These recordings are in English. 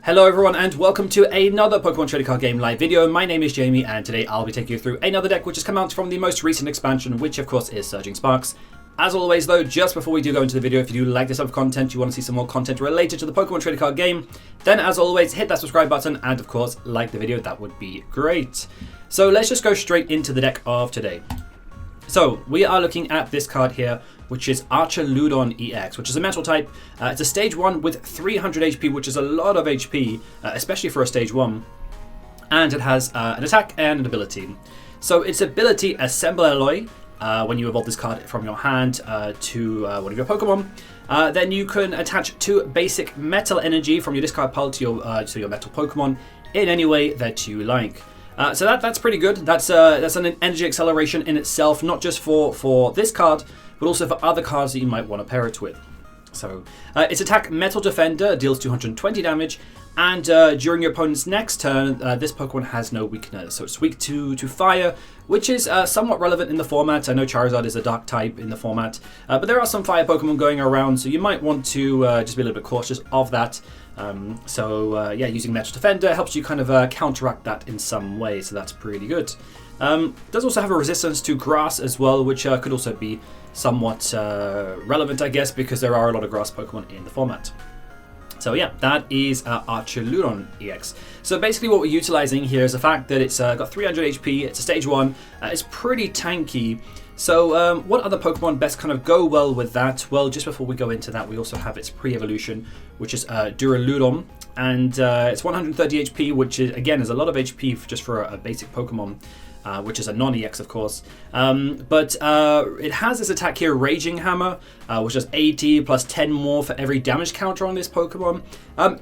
Hello everyone and welcome to another Pokemon Trading Card Game live video. My name is Jamie and today I'll be taking you through another deck which has come out from the most recent expansion, which of course is Surging Sparks. As always though, just before we do go into the video, if you do like this type of content, you want to see some more content related to the Pokemon Trading Card Game, then as always hit that subscribe button and of course like the video, that would be great. So let's just go straight into the deck of today. So we are looking at this card here, which is Archaludon EX, which is a metal type. It's a stage 1 with 300 HP, which is a lot of HP, especially for a stage 1. And it has an attack and an ability. So its ability, Assemble Alloy, when you evolve this card from your hand to one of your Pokemon, then you can attach 2 basic metal energy from your discard pile to your metal Pokemon in any way that you like. So that's pretty good. That's an energy acceleration in itself, not just for this card, but also for other cards that you might want to pair it with. So its attack, Metal Defender, deals 220 damage, and during your opponent's next turn, this Pokemon has no weakness. So it's weak to fire, which is somewhat relevant in the format. I know Charizard is a dark type in the format, but there are some fire Pokemon going around, so you might want to just be a little bit cautious of that. Yeah, using Metal Defender helps you kind of counteract that in some way, so that's pretty good. Does also have a resistance to grass as well, which could also be somewhat relevant, I guess, because there are a lot of grass Pokemon in the format. So yeah, that is Archaludon EX. So basically what we're utilizing here is the fact that it's got 300 HP, it's a stage 1, it's pretty tanky. So what other Pokemon best kind of go well with that? Well, just before we go into that, we also have its pre-evolution, which is Duraludon, and it's 130 HP, which is, again, is a lot of HP just for a basic Pokemon. Which is a non-EX, of course. But it has this attack here, Raging Hammer, which is 80 plus 10 more for every damage counter on this Pokemon.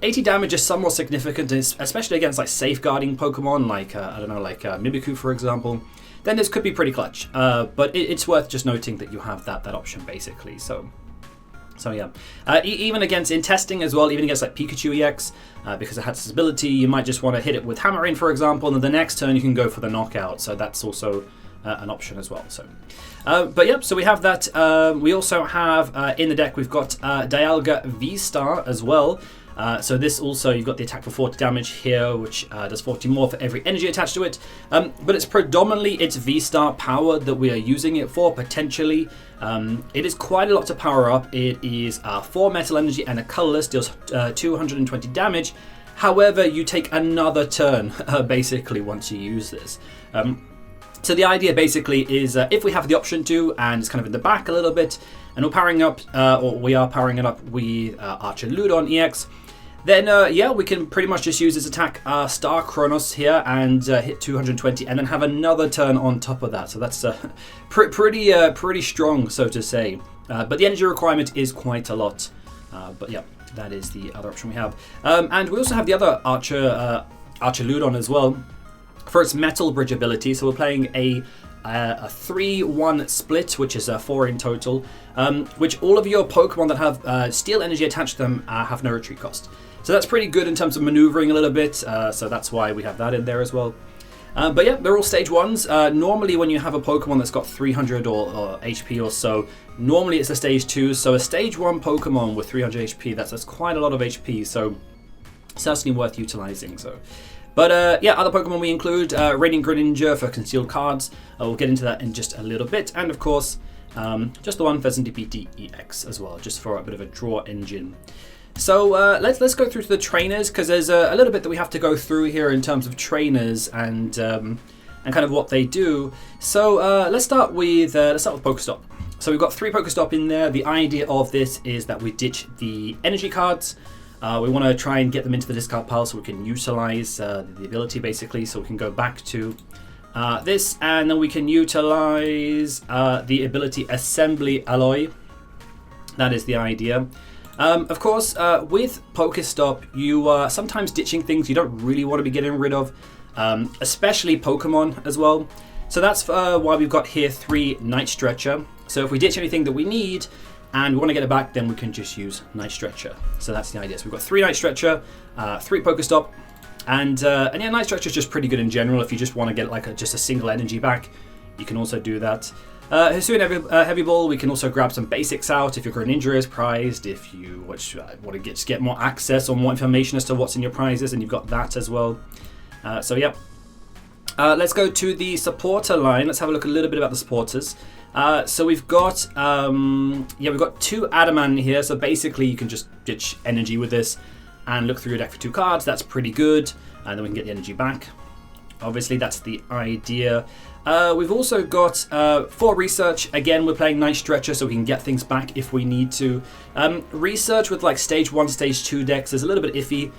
80 damage is somewhat significant, especially against like safeguarding Pokemon, like, I don't know, like Mimikyu, for example. Then this could be pretty clutch. But it's worth just noting that you have that option, basically. So yeah, even against in testing as well, even against like Pikachu EX, because it has this ability, you might just want to hit it with Hammering, for example, and then the next turn you can go for the knockout. So that's also an option as well. So, but yeah, so we have that. We also have in the deck we've got Dialga VSTAR as well. So this also, you've got the attack for 40 damage here, which does 40 more for every energy attached to it. But it's predominantly its VSTAR power that we are using it for, potentially. It is quite a lot to power up. It is 4 metal energy and a colorless, deals 220 damage. However, you take another turn, basically, once you use this. So the idea basically is if we have the option to, and it's kind of in the back a little bit, and we're powering up, or we are powering it up with Archaludon EX, then yeah, we can pretty much just use this attack Star Chronos here and hit 220, and then have another turn on top of that. So that's pretty strong, so to say. But the energy requirement is quite a lot. But yeah, that is the other option we have. And we also have the other Archaludon as well for its Metal Bridge ability. So we're playing a 3-1 split, which is 4 in total, which all of your Pokemon that have steel energy attached to them have no retreat cost. So that's pretty good in terms of maneuvering a little bit, so that's why we have that in there as well. But yeah, they're all stage 1s. Normally when you have a Pokemon that's got 300 or HP or so, normally it's a stage 2, so a stage 1 Pokemon with 300 HP, that's quite a lot of HP, so certainly worth utilizing. So. But yeah, other Pokemon we include Radiant Greninja for concealed cards. We'll get into that in just a little bit. And of course, just the one Fezandipiti EX as well, just for a bit of a draw engine. So let's go through to the trainers, because there's a little bit that we have to go through here in terms of trainers and kind of what they do. So let's start with PokéStop. So we've got 3 PokéStop in there. The idea of this is that we ditch the energy cards. We want to try and get them into the discard pile so we can utilize the ability, basically, so we can go back to this, and then we can utilize the ability Assembly Alloy. That is the idea. Of course, with PokéStop, you are sometimes ditching things you don't really want to be getting rid of, especially Pokemon as well. So that's why we've got here 3 Night Stretcher. So if we ditch anything that we need, and we want to get it back, then we can just use Night Stretcher. So that's the idea. So we've got 3 Night Stretcher, 3 PokéStop, and yeah, Night Stretcher is just pretty good in general. If you just want to get like just a single energy back, you can also do that. Hisuian Heavy Ball, we can also grab some basics out if your Greninja is prized, if you want to get more access or more information as to what's in your prizes, and you've got that as well. So yeah. Let's go to the supporter line. Let's have a look a little bit about the supporters. So we've got we've got 2 Adaman here. So basically you can just ditch energy with this and look through your deck for 2 cards. That's pretty good. And then we can get the energy back. Obviously that's the idea. We've also got for research, again we're playing Night Stretcher so we can get things back if we need to. Research with like stage 1, stage 2 decks is a little bit iffy.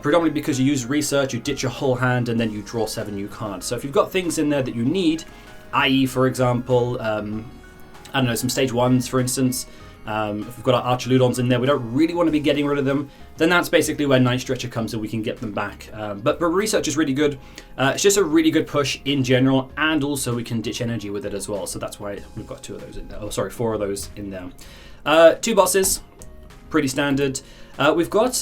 Predominantly because you use research, you ditch your whole hand and then you draw 7 new cards. So if you've got things in there that you need, i.e. for example, I don't know, some stage 1s for instance, if we've got our Archaludons in there, we don't really want to be getting rid of them, then that's basically where Night Stretcher comes in, we can get them back. But research is really good. It's just a really good push in general, and also we can ditch energy with it as well. So that's why we've got 2 of those in there. Oh, sorry, 4 of those in there. 2 bosses, pretty standard. We've got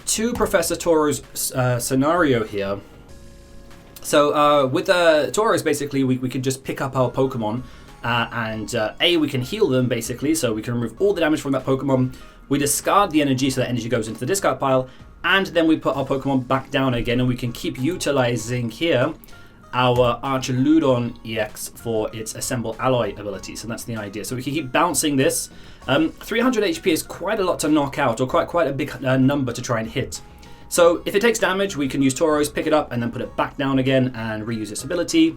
2 Professor Turo's scenario here. So with Turo's, basically, we can just pick up our Pokemon and we can heal them, basically, so we can remove all the damage from that Pokemon. We discard the energy, so that energy goes into the discard pile, and then we put our Pokemon back down again, and we can keep utilizing here our Archaludon EX for its Assemble Alloy ability. So that's the idea. So we can keep bouncing this. 300 HP is quite a lot to knock out, or quite a big number to try and hit. So if it takes damage, we can use Turo's, pick it up, and then put it back down again and reuse its ability,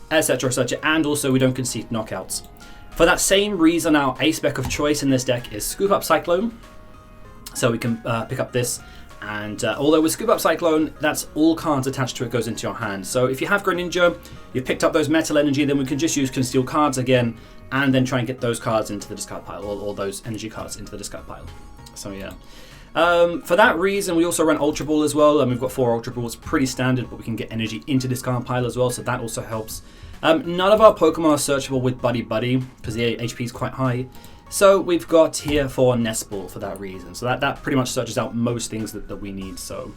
etc, etc. And also we don't concede knockouts. For that same reason, our A-spec of choice in this deck is Scoop Up Cyclone. So we can pick up this. And although with Scoop Up Cyclone, that's all cards attached to it goes into your hand. So if you have Greninja, you've picked up those metal energy, then we can just use Conceal cards again, and then try and get those cards into the discard pile, or those energy cards into the discard pile. So yeah. For that reason, we also run Ultra Ball as well, and we've got 4 Ultra Balls, pretty standard, but we can get energy into discard pile as well, so that also helps. None of our Pokemon are searchable with Buddy Buddy, because the HP is quite high. So we've got here for Nest Ball for that reason. So that pretty much searches out most things that we need. So,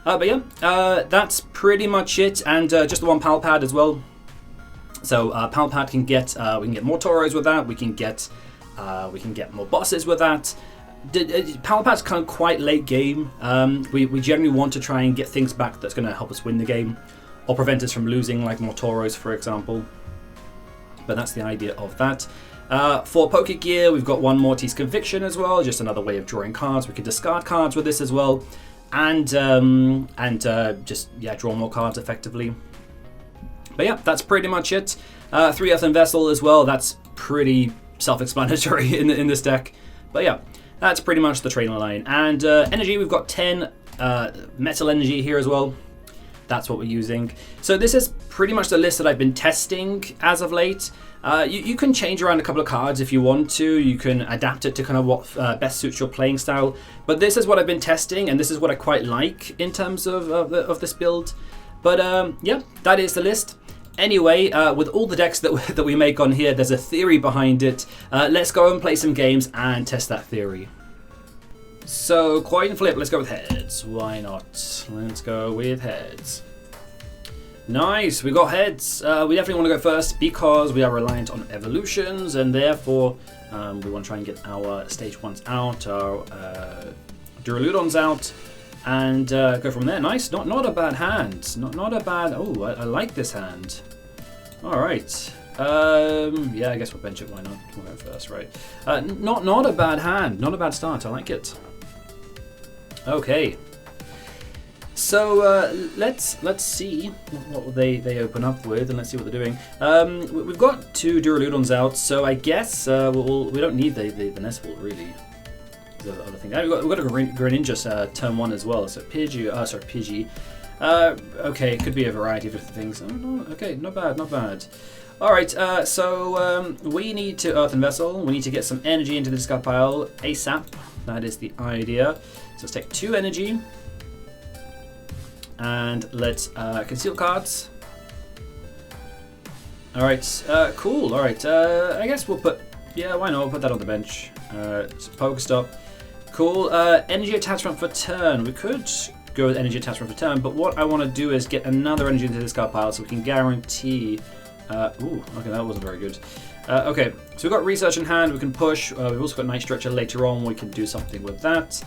but yeah, that's pretty much it. And just the 1 Pal Pad as well. So Pal Pad can get we can get more Turos with that. We can get more bosses with that. Pal Pad's kind of quite late game. We generally want to try and get things back that's going to help us win the game, or prevent us from losing, like more Turos, for example. But that's the idea of that. For Pokégear, we've got 1 Morty's Conviction as well, just another way of drawing cards. We can discard cards with this as well, and just draw more cards effectively. But yeah, that's pretty much it. 3 Earthen Vessel as well. That's pretty self-explanatory in this deck. But yeah, that's pretty much the trainer line. And energy, we've got 10 metal energy here as well. That's what we're using. So this is pretty much the list that I've been testing as of late. You can change around a couple of cards if you want to. You can adapt it to kind of what best suits your playing style. But this is what I've been testing, and this is what I quite like in terms of this build. But yeah, that is the list. Anyway, with all the decks that we make on here, there's a theory behind it. Let's go and play some games and test that theory. So, coin flip, let's go with heads. Why not? Let's go with heads. Nice, we got heads. We definitely want to go first because we are reliant on evolutions, and therefore we want to try and get our stage 1s out, our Duraludons out, and go from there. Nice, not a bad hand. Not a bad. Oh, I like this hand. All right. Yeah, I guess we'll bench it. Why not? We'll go first, right? Not a bad hand. Not a bad start. I like it. Okay. So let's see what they open up with, and let's see what they're doing. We've got 2 Duraludons out, so I guess we don't need the Nest Ball really. The other thing. We've got a Greninja turn 1 as well. So Pidgey. Okay, it could be a variety of different things. Oh, no, okay, not bad. All right, so we need to Earthen Vessel. We need to get some energy into the discard pile ASAP. That is the idea. So let's take 2 energy. And let's conceal cards. All right, cool. All right, I guess we'll put, why not? We'll put that on the bench. So PokéStop. Cool. Energy attachment for turn. We could go with energy attachment for turn, but what I want to do is get another energy into this card pile so we can guarantee Ooh, okay, that wasn't very good. Okay, so we've got Research in hand, we can push. We've also got Night Stretcher later on, we can do something with that.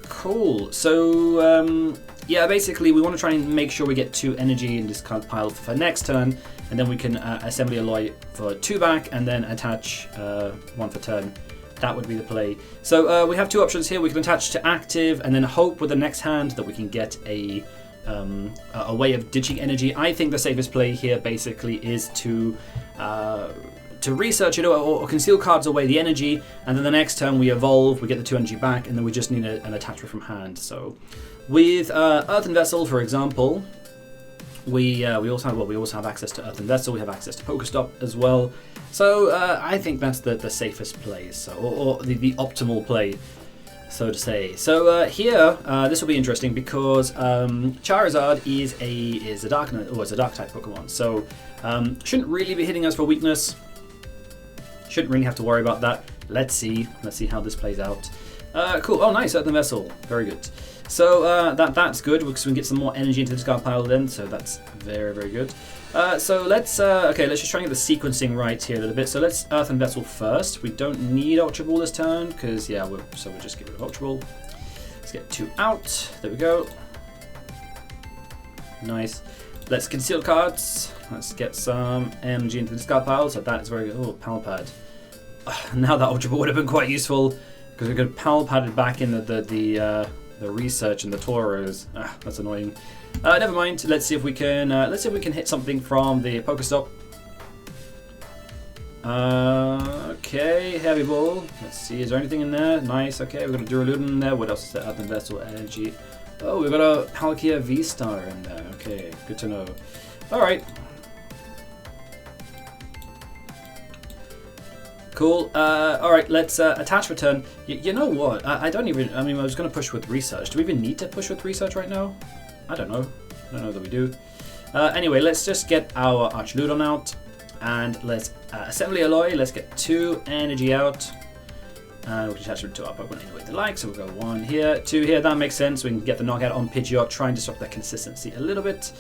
Cool. So, yeah, basically we want to try and make sure we get 2 energy in this card pile for next turn, and then we can Assembly Alloy for 2 back, and then attach 1 for turn. That would be the play. So we have 2 options here. We can attach to active, and then hope with the next hand that we can get a way of ditching energy. I think the safest play here basically is to research it or conceal cards away the energy, and then the next turn we evolve, we get the 2 energy back, and then we just need an attachment from hand. So with Earthen Vessel, for example, we also have access to Earthen Vessel, we have access to PokéStop as well. So I think that's the safest play, so or the optimal play, so to say. So here, this will be interesting because Charizard is a dark type Pokemon, so shouldn't really be hitting us for weakness. Shouldn't really have to worry about that. Let's see how this plays out. Cool. Oh, nice, Earthen Vessel. Very good. So that's good because we can get some more energy into the discard pile then. So that's very, very good. So let's just try and get the sequencing right here a little bit. So let's Earthen Vessel first. We don't need Ultra Ball this turn because we'll just get rid of Ultra Ball. Let's get 2 out. There we go. Nice. Let's conceal cards. Let's get some energy into the discard pile. So that is very good. Oh, Pal Pad. Now that Ultra Ball would have been quite useful because we could Pal Pad it back in the research and the Turos. That's annoying. Never mind. Let's see if we can hit something from the PokéStop. Okay, heavy ball. Let's see. Is there anything in there? Nice. Okay, we've got a Duraludon in there. What else is there? Earthen Vessel, energy. Oh, we've got a Palkia VSTAR in there. Okay, good to know. All right. Cool. All right, let's attach return. You know what? I was going to push with research. Do we even need to push with research right now? I don't know. I don't know that we do. Anyway, let's just get our Archaludon out. And let's Assembly Alloy. Let's get 2 energy out. And we can attach them to our Pokemon any way they like. So we'll go 1 here, 2 here. That makes sense. We can get the knockout on Pidgeot. Try and disrupt that consistency a little bit.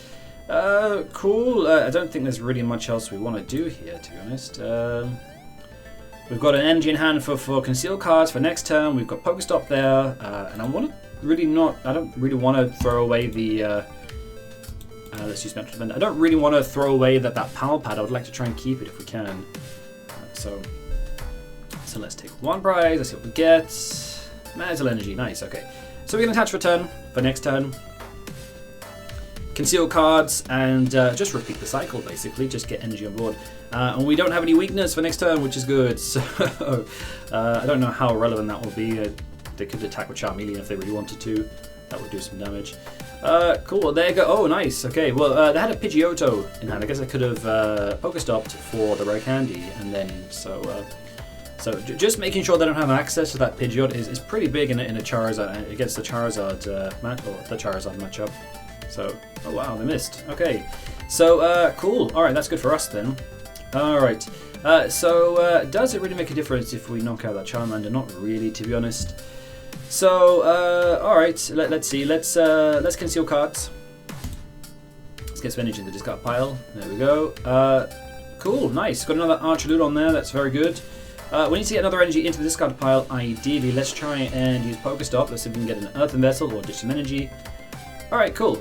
Cool. I don't think there's really much else we want to do here, to be honest. We've got an energy in hand for conceal cards for next turn. We've got PokéStop there, and I don't really want to throw away the. Let's use Mental Defender. I don't really want to throw away that Pal Pad. I would like to try and keep it if we can. So let's take 1 prize. Let's see what we get. Mental Energy, nice. Okay, so we can attach return for next turn. Conceal cards and just repeat the cycle basically. Just get energy on board. And we don't have any weakness for next turn, which is good. So I don't know how relevant that will be. They could attack with Charmeleon if they really wanted to. That would do some damage. Cool, there you go. Oh, nice. Okay, well, they had a Pidgeotto in hand. I guess I could have PokéStopped for the rare candy, and then so just making sure they don't have access to that Pidgeot is pretty big in a Charizard against the Charizard matchup. So, oh wow, they missed. Okay, so cool. All right, that's good for us then. All right. So does it really make a difference if we knock out that Charmander? Not really, to be honest. So all right, let's see. Let's conceal cards. Let's get some energy in the discard pile. There we go. Cool, nice. Got another Archaludon there. That's very good. We need to get another energy into the discard pile. Ideally, let's try and use PokéStop. Let's see if we can get an Earthen Vessel or ditch some energy. All right, cool.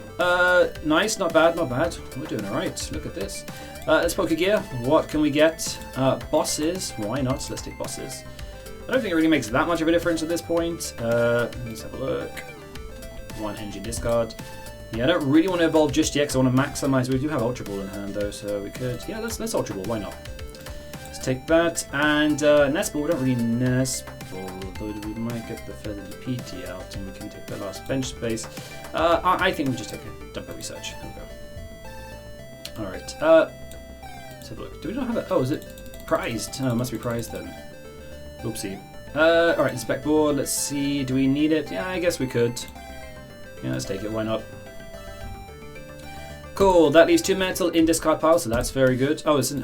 Nice, not bad, not bad. We're doing all right. Look at this. Let's Pokégear. What can we get? Bosses. Why not? Let's take bosses. I don't think it really makes that much of a difference at this point. Let's have a look. 1 energy discard. Yeah, I don't really want to evolve just yet because I want to maximize. We do have Ultra Ball in hand though, so we could. Yeah, let's Ultra Ball. Why not? Let's take that and Nest Ball. We don't really Nest Ball, though we might get the Fezandipiti out and we can take the last bench space. I think we just take a dump of research. There we go. All right. Let's have a look. Do we not have it? Oh, is it prized? Oh, it must be prized then. Oopsie. Alright, inspect board. Let's see. Do we need it? Yeah, I guess we could. Yeah, let's take it. Why not? Cool. That leaves 2 metal in discard pile, so that's very good. Oh, it's in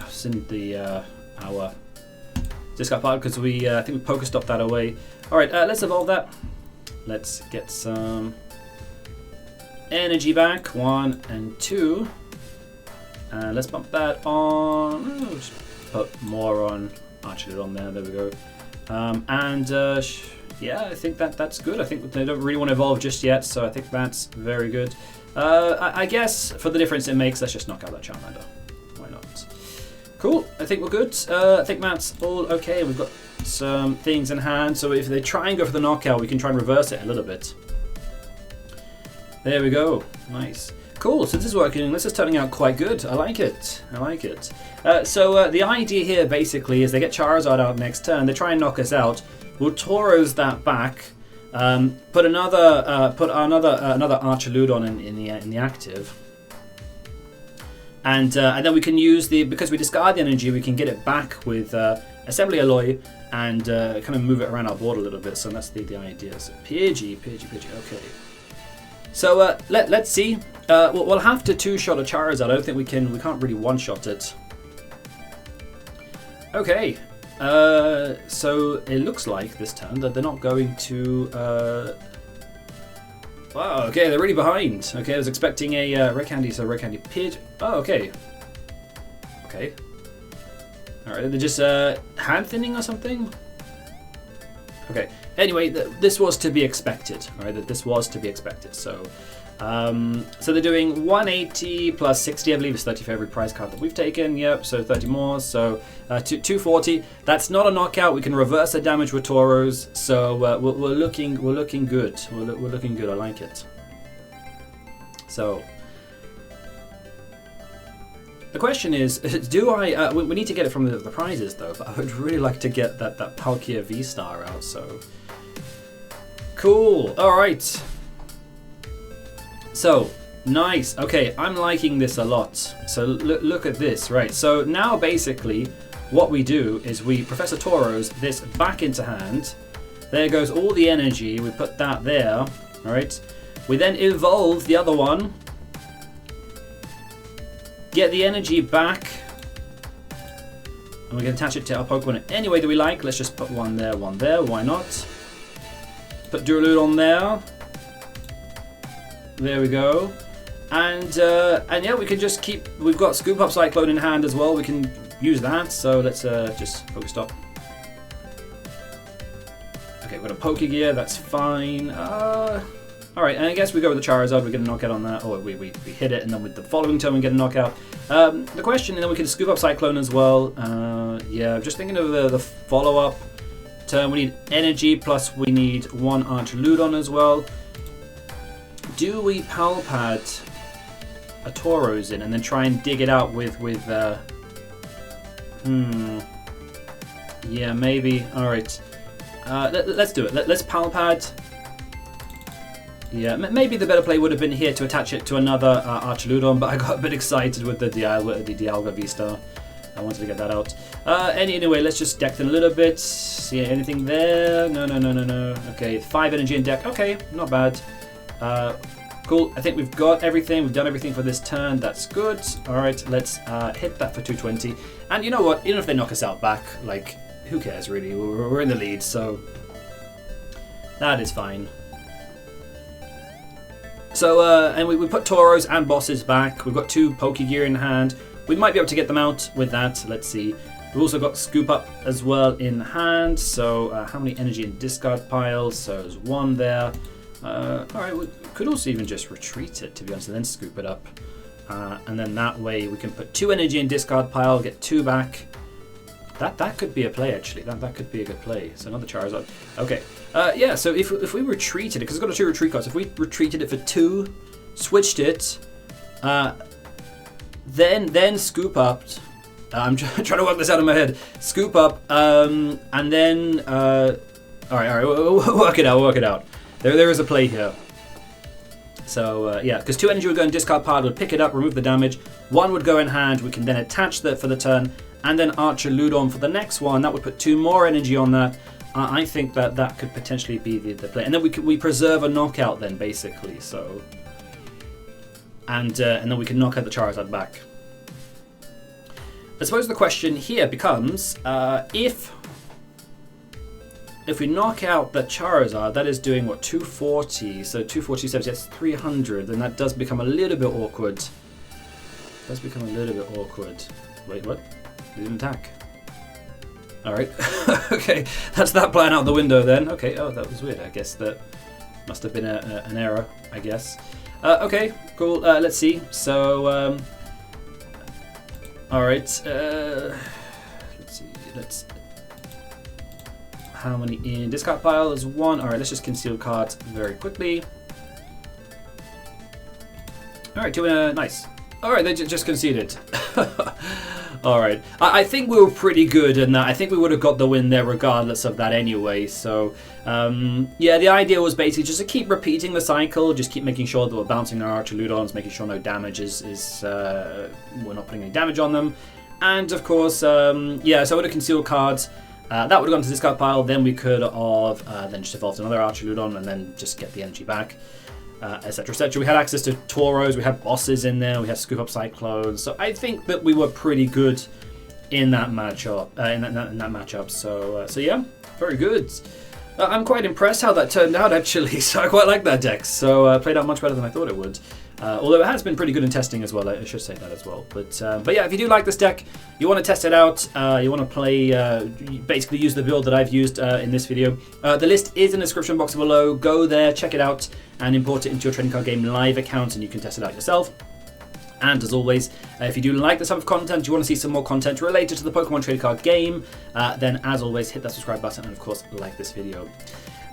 the our discard pile because we I think we PokéStopped that away. Alright, let's evolve that. Let's get some energy back. 1 and 2. And let's bump that on. Just put more on Archaludon there. There we go. Yeah, I think that's good. I think they don't really want to evolve just yet, so I think that's very good. I guess for the difference it makes, let's just knock out that Charmander. Why not? Cool. I think we're good. I think that's all okay. We've got some things in hand, so if they try and go for the knockout, we can try and reverse it a little bit. There we go. Nice. Cool, so this is working. This is turning out quite good. I like it. I like it. So the idea here basically is they get Charizard out next turn. They try and knock us out. We'll Tauros that back. Put another Archaludon in the active. And then we can use because we discard the energy, we can get it back with Assembly Alloy and kind of move it around our board a little bit. So that's the idea. So Pidgey. Okay. So let's see. We'll have to two-shot a Charizard. I don't think we can't really one-shot it. Okay. So it looks like this turn that they're not going to. Wow. Okay, they're really behind. Okay, I was expecting a Red Candy, so Red Candy Pidge. Oh, okay. Okay. All right, they're just hand thinning or something. Okay. Anyway, this was to be expected, right? That this was to be expected. So, so they're doing 180 plus 60, I believe, is 30 for every prize card that we've taken. Yep. So 30 more. So 240. That's not a knockout. We can reverse the damage with Tauros. So we're looking good. We're looking good. I like it. So. The question is, do I? We need to get it from the prizes though. But I would really like to get that Palkia VSTAR out. So cool. All right. So nice. Okay, I'm liking this a lot. So look at this. Right. So now basically, what we do is we Professor Tauros this back into hand. There goes all the energy. We put that there. All right. We then evolve the other one. Get the energy back, and we can attach it to our Pokemon any way that we like. Let's just put one there, why not? Put Duraludon there. There we go. And yeah, we can just keep, we've got Scoop Up Cyclone in hand as well. We can use that, so let's just PokéStop. Okay, we've got a Pokégear, that's fine. Alright, and I guess we go with the Charizard, we get a knockout on that, or we hit it, and then with the following turn we get a knockout. The question, and then we can Scoop Up Cyclone as well. Yeah, just thinking of the follow-up turn. We need energy, plus we need one Archaludon as well. Do we Pal Pad a Tauros in, and then try and dig it out with yeah, maybe. Alright. Let's do it. Let's Pal Pad. Yeah, maybe the better play would have been here to attach it to another Archaludon, but I got a bit excited with the Dialga VSTAR. I wanted to get that out. Anyway, let's just deck them a little bit. See anything there? No. Okay, 5 energy in deck. Okay, not bad. Cool. I think we've got everything. We've done everything for this turn. That's good. All right, let's hit that for 220. And you know what? Even if they knock us out back, like, who cares really? We're in the lead, so that is fine. So, and we put Tauros and bosses back. We've got 2 Pokégear in hand. We might be able to get them out with that. Let's see. We've also got Scoop Up as well in hand. So, how many energy in discard piles? So, there's 1 there. Alright, we could also even just retreat it, to be honest, and then scoop it up. And then that way we can put 2 energy in discard pile, get 2 back. That could be a play, actually. That could be a good play. So another Charizard. Okay. Yeah, so if we retreated it, because it's got a 2 retreat cards, if we retreated it for 2, switched it, then Scoop Up. I'm trying to work this out in my head. Scoop Up, and then... Alright, we'll work it out. There is a play here. So, yeah, because 2 energy would go in discard pile, would pick it up, remove the damage. 1 would go in hand, we can then attach that for the turn, and then Archaludon for the next one. That would put 2 more energy on that. I think that could potentially be the play. And then we preserve a knockout then, basically. So, and then we can knock out the Charizard back. I suppose the question here becomes, if we knock out the Charizard, that is doing, what, 240? So 240, 70, that's 300. Then that does become a little bit awkward. does become a little bit awkward. Wait, what? He didn't attack. Alright. Okay, that's that plan out the window then. Okay, oh, that was weird. I guess that must have been an error, I guess. Okay, cool. Let's see. So, alright. Let's see. How many in discard pile? There's one. Alright, let's just conceal cards very quickly. Alright, nice. Alright, they just conceded. Alright, I think we were pretty good in that. I think we would have got the win there regardless of that anyway. So, yeah, the idea was basically just to keep repeating the cycle, just keep making sure that we're bouncing our Archaludons, making sure no damage we're not putting any damage on them. And of course, yeah, so I would have concealed cards. That would have gone to the discard pile. Then we could have then just evolved another Archaludon and then just get the energy back. Etc, etc. We had access to Turos, we had bosses in there, we had Scoop Up Cyclone. So I think that we were pretty good in that matchup. So yeah, very good. I'm quite impressed how that turned out actually. So I quite like that deck. So played out much better than I thought it would. Although it has been pretty good in testing as well. I should say that as well. But yeah, if you do like this deck, you want to test it out, you want to play, basically use the build that I've used in this video. The list is in the description box below. Go there, check it out, and import it into your Trading Card Game Live account, and you can test it out yourself. And as always, if you do like this type of content, you want to see some more content related to the Pokemon Trading Card Game, then as always, hit that subscribe button and of course, like this video.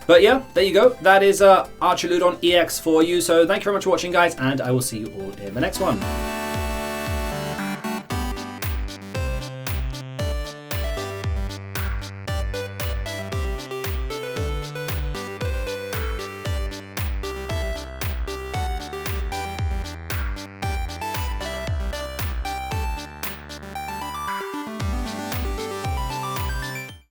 But yeah, there you go. That is Archaludon EX for you. So thank you very much for watching, guys, and I will see you all in the next one.